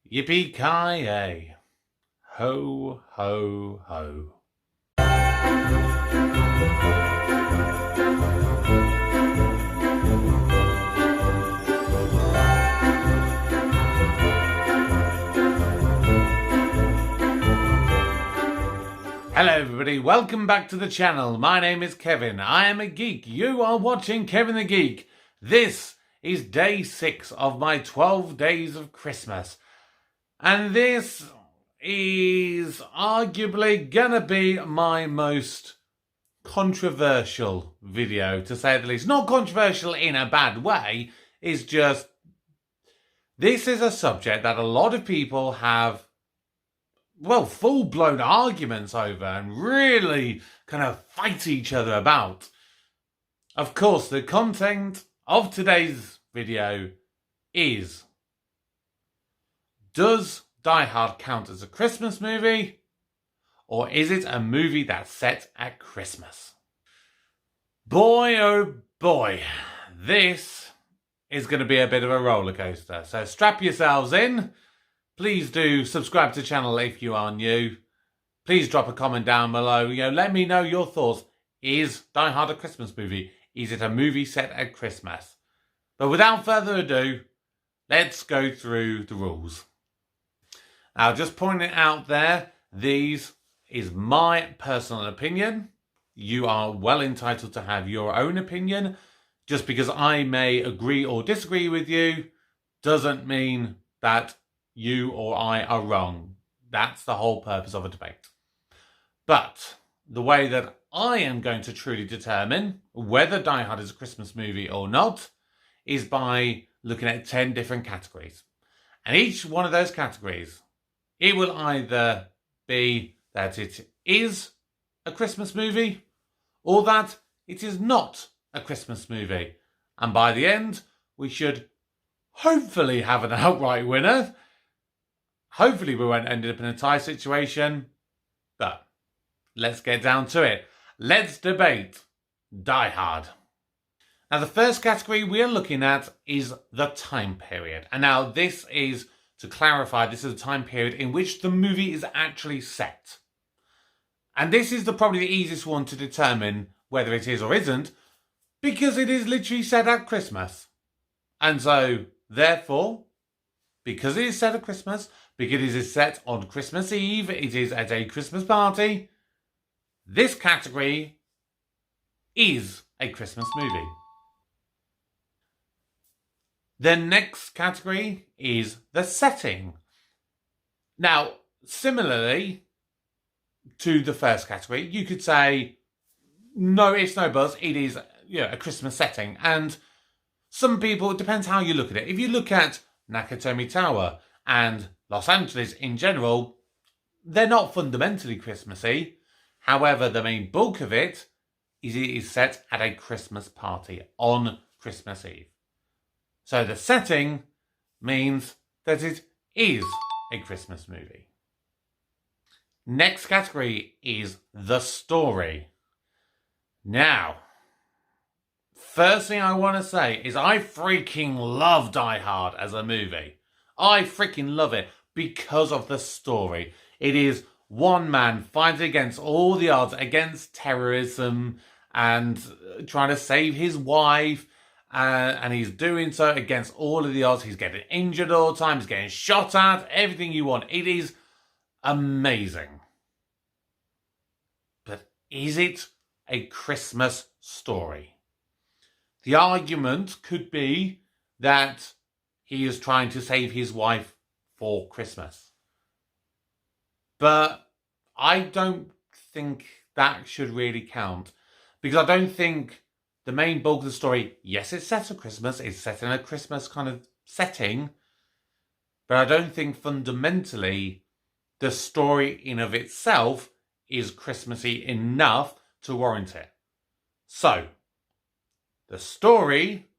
Yippee-ki-yay. Ho, ho, ho. Hello everybody, welcome back to the channel. My name is Kevin. I am a geek. You are watching Kevin the Geek. This is day 6 of my 12 days of Christmas. And this is arguably gonna be my most controversial video, to say the least. Not controversial in a bad way, it's just this is a subject that a lot of people have full-blown arguments over and really kind of fight each other about. Of course, the content of today's video is: does Die Hard count as a Christmas movie? Or is it a movie that's set at Christmas? Boy, oh boy, this is going to be a bit of a roller coaster. So strap yourselves in. Please do subscribe to the channel if you are new. Please drop a comment down below. Let me know your thoughts. Is Die Hard a Christmas movie? Is it a movie set at Christmas? But without further ado, let's go through the rules. Now, just pointing it out there, these is my personal opinion. You are well entitled to have your own opinion. Just because I may agree or disagree with you doesn't mean that you or I are wrong. That's the whole purpose of a debate. But the way that I am going to truly determine whether Die Hard is a Christmas movie or not is by looking at 10 different categories. And each one of those categories, it will either be that it is a Christmas movie or that it is not a Christmas movie. And by the end, we should hopefully have an outright winner. Hopefully we won't end up in a tie situation, but let's get down to it. Let's debate Die Hard. Now, the first category we are looking at is the time period. And now this is, to clarify, this is a time period in which the movie is actually set. And this is probably the easiest one to determine whether it is or isn't, because it is literally set at Christmas. And so, therefore, because it is set at Christmas, because it is set on Christmas Eve, it is at a Christmas party, this category is a Christmas movie. The next category is the setting. Now, similarly to the first category, you could say, no, it's no buzz, it is a Christmas setting. And some people, it depends how you look at it. If you look at Nakatomi Tower and Los Angeles in general, they're not fundamentally Christmassy. However, the main bulk of it is set at a Christmas party on Christmas Eve. So the setting means that it is a Christmas movie. Next category is the story. Now, first thing I want to say is I freaking love Die Hard as a movie. I freaking love it because of the story. It is one man fighting against all the odds, against terrorism and trying to save his wife. And he's doing so against all of the odds. He's getting injured all the time. He's getting shot at. Everything you want. It is amazing. But is it a Christmas story? The argument could be that he is trying to save his wife for Christmas. But I don't think that should really count. Because I don't think the main bulk of the story, yes, it's set at Christmas. It's set in a Christmas kind of setting. But I don't think fundamentally the story in of itself is Christmassy enough to warrant it. So, the story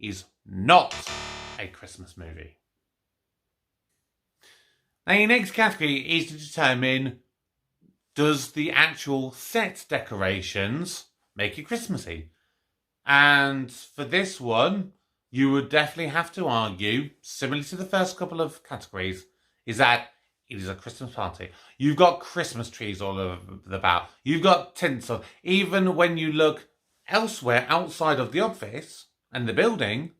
is not a Christmas movie. Now, your next category is to determine, does the actual set decorations make it Christmassy? And for this one, you would definitely have to argue, similarly to the first couple of categories, is that it is a Christmas party. You've got Christmas trees all over about. You've got tinsel. Even when you look elsewhere outside of the office and the building,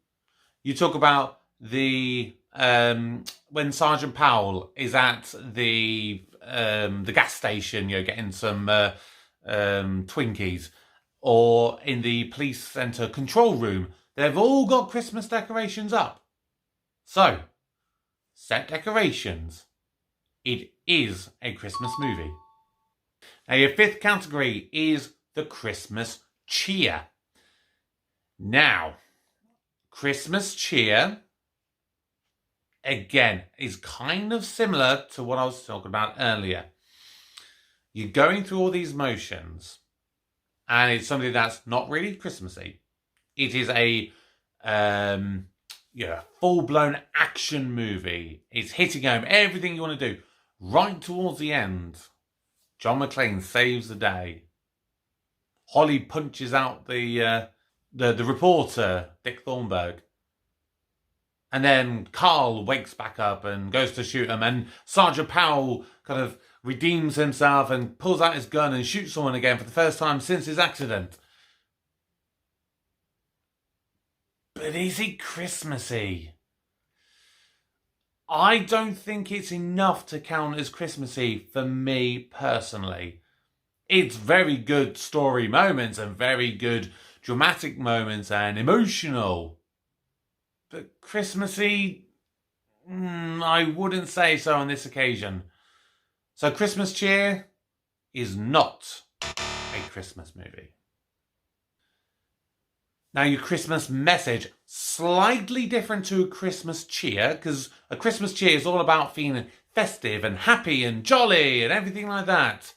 you talk about the when Sergeant Powell is at the gas station, getting some Twinkies, or in the police centre control room, they've all got Christmas decorations up. So, set decorations. It is a Christmas movie. Now, your fifth category is the Christmas cheer. Now, Christmas cheer, again, is kind of similar to what I was talking about earlier. You're going through all these motions, and it's something that's not really Christmassy. It is a full-blown action movie. It's hitting home everything you want to do. Right towards the end, John McClane saves the day. Holly punches out the reporter, Dick Thornburg. And then Carl wakes back up and goes to shoot him. And Sergeant Powell kind of redeems himself and pulls out his gun and shoots someone again for the first time since his accident. But is it Christmassy? I don't think it's enough to count as Christmassy for me personally. It's very good story moments and very good dramatic moments and emotional. But Christmassy, I wouldn't say so on this occasion. So Christmas Cheer is not a Christmas movie. Now, your Christmas message, slightly different to a Christmas cheer, because a Christmas cheer is all about feeling festive and happy and jolly and everything like that.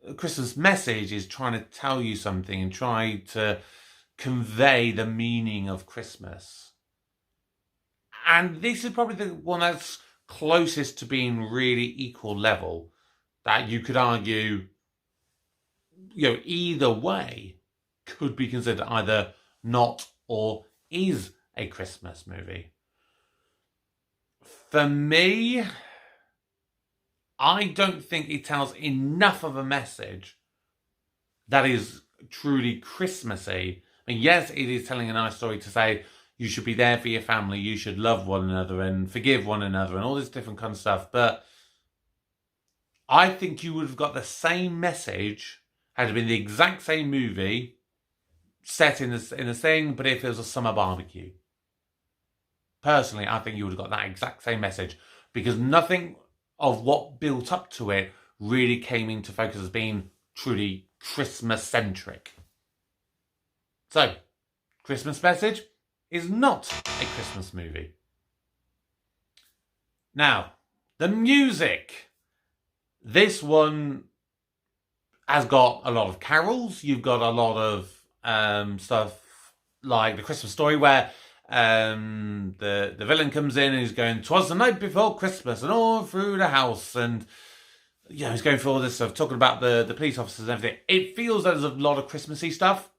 A Christmas message is trying to tell you something and try to convey the meaning of Christmas. And this is probably the one that's closest to being really equal level, that you could argue, either way could be considered either not or is a Christmas movie. For me, I don't think it tells enough of a message that is truly Christmassy. I mean, yes, it is telling a nice story to say you should be there for your family, you should love one another and forgive one another and all this different kind of stuff. But I think you would have got the same message had it been the exact same movie set in a thing, but if it was a summer barbecue. Personally, I think you would have got that exact same message, because nothing of what built up to it really came into focus as being truly Christmas-centric. So, Christmas message is not a Christmas movie. Now, the music. This one has got a lot of carols. You've got a lot of stuff like the Christmas Story, where the villain comes in and he's going, "'Twas the night before Christmas," and all through the house, and he's going through all this stuff, talking about the police officers and everything. It feels like there's a lot of Christmassy stuff,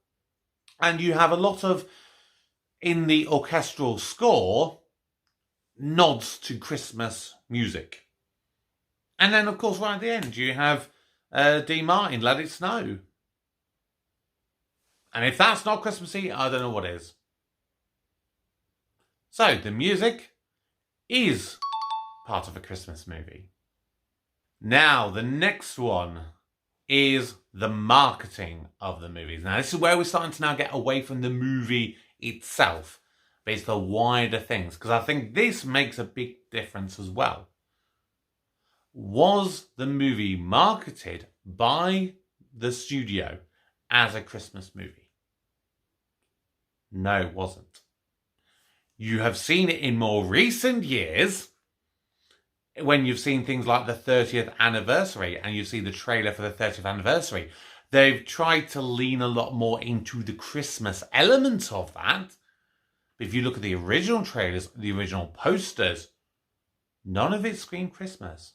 and you have a lot of, in the orchestral score, nods to Christmas music. And then, of course, right at the end, you have Dean Martin, "Let It Snow." And if that's not Christmassy, I don't know what is. So, the music is part of a Christmas movie. Now, the next one is the marketing of the movies. Now, this is where we're starting to now get away from the movie itself, but it's the wider things, because I think this makes a big difference as well. Was the movie marketed by the studio as a Christmas movie? No, it wasn't. You have seen it in more recent years, when you've seen things like the 30th anniversary and you see the trailer for the 30th anniversary. They've tried to lean a lot more into the Christmas element of that. But if you look at the original trailers, the original posters, none of it screamed Christmas.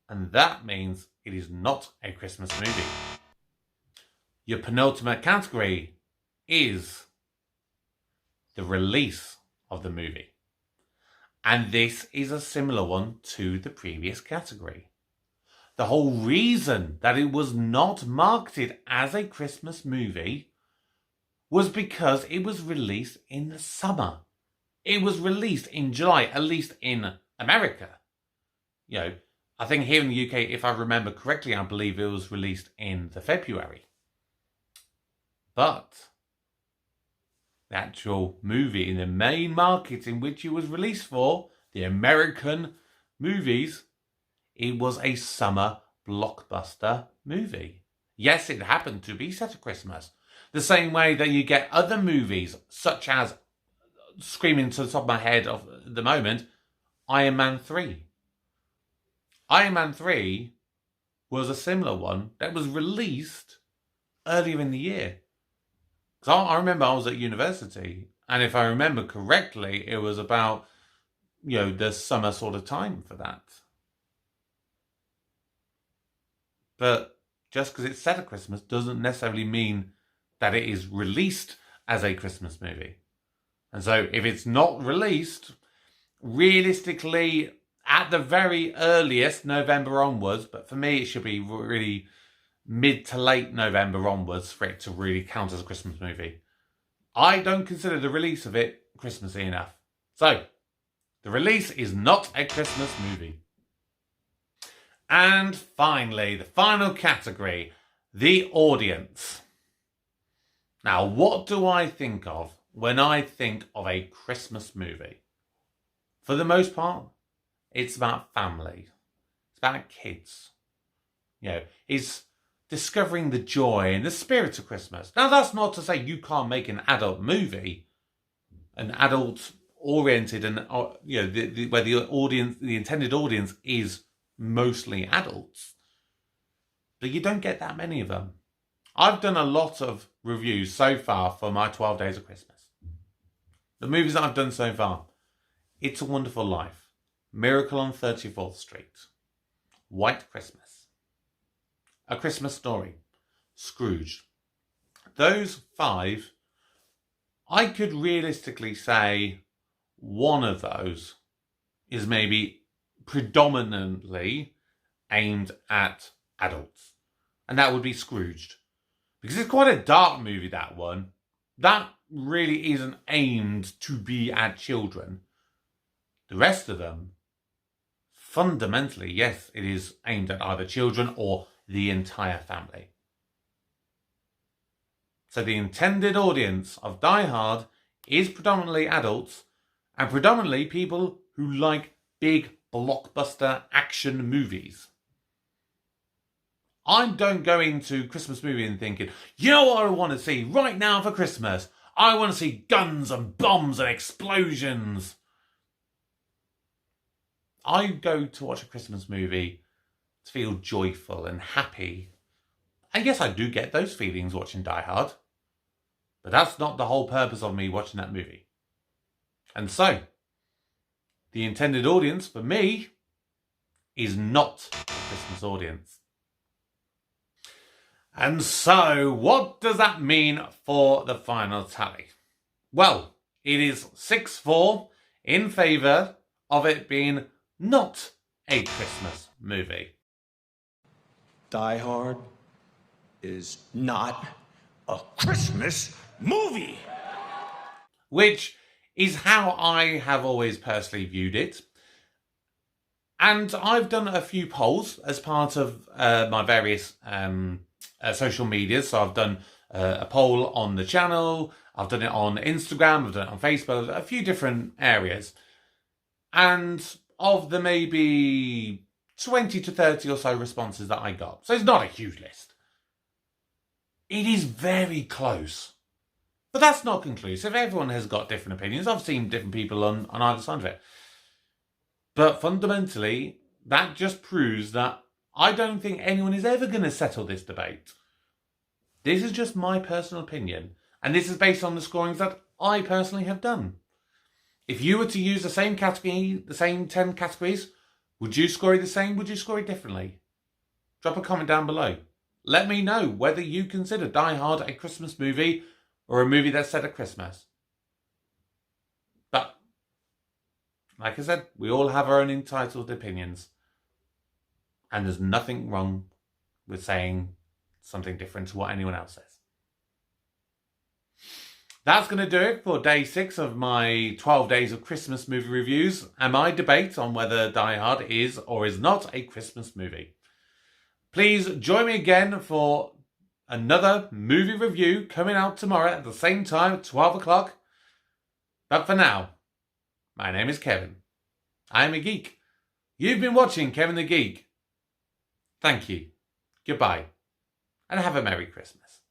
And that means it is not a Christmas movie. Your penultimate category is the release of the movie. And this is a similar one to the previous category. The whole reason that it was not marketed as a Christmas movie was because it was released in the summer. It was released in July, at least in America. You know, I think here in the UK, if I remember correctly, I believe it was released in the February. But the actual movie in the main market in which it was released for, the American movies, it was a summer blockbuster movie. Yes, it happened to be set at Christmas. The same way that you get other movies, such as, screaming to the top of my head of the moment, Iron Man 3. Iron Man 3 was a similar one that was released earlier in the year. Because I remember I was at university, and if I remember correctly, it was about, the summer sort of time for that. But just because it's set at Christmas doesn't necessarily mean that it is released as a Christmas movie. And so if it's not released, realistically, at the very earliest, November onwards, but for me it should be really mid to late November onwards for it to really count as a Christmas movie. I don't consider the release of it Christmassy enough. So, the release is not a Christmas movie. And finally, the final category, the audience. Now, what do I think of when I think of a Christmas movie? For the most part, it's about family. It's about kids. It's discovering the joy and the spirit of Christmas. Now, that's not to say you can't make an adult movie, an adult-oriented, and where the intended audience is mostly adults, but you don't get that many of them. I've done a lot of reviews so far for my 12 Days of Christmas. The movies that I've done so far: It's a Wonderful Life, Miracle on 34th Street, White Christmas, A Christmas Story, Scrooge. Those 5, I could realistically say one of those is maybe predominantly aimed at adults, and that would be Scrooged, because it's quite a dark movie, that one. That really isn't aimed to be at children. The rest of them, fundamentally, yes, it is aimed at either children or the entire family. So the intended audience of Die Hard is predominantly adults, and predominantly people who like big blockbuster action movies. I don't go into Christmas movie and thinking, you know what I want to see right now for Christmas? I want to see guns and bombs and explosions. I go to watch a Christmas movie to feel joyful and happy. And yes, I do get those feelings watching Die Hard. But that's not the whole purpose of me watching that movie. And so, the intended audience for me is not a Christmas audience. And so, what does that mean for the final tally? Well, it is 6-4 in favour of it being not a Christmas movie. Die Hard is not a Christmas movie. Which is how I have always personally viewed it. And I've done a few polls as part of my various social media. So I've done a poll on the channel, I've done it on Instagram, I've done it on Facebook, a few different areas. And of the maybe 20 to 30 or so responses that I got, so it's not a huge list, it is very close. But that's not conclusive. Everyone has got different opinions. I've seen different people on either side of it. But fundamentally, that just proves that I don't think anyone is ever going to settle this debate. This is just my personal opinion. And this is based on the scorings that I personally have done. If you were to use the same category, the same 10 categories, would you score it the same? Would you score it differently? Drop a comment down below. Let me know whether you consider Die Hard a Christmas movie or a movie that's set at Christmas. But Like I said, we all have our own entitled opinions. And there's nothing wrong with saying something different to what anyone else says. That's going to do it for day 6 of my 12 days of Christmas movie reviews and my debate on whether Die Hard is or is not a Christmas movie. Please join me again for another movie review coming out tomorrow at the same time at 12 o'clock. But for now, my name is Kevin. I am a geek. You've been watching Kevin the Geek. Thank you. Goodbye. And have a Merry Christmas.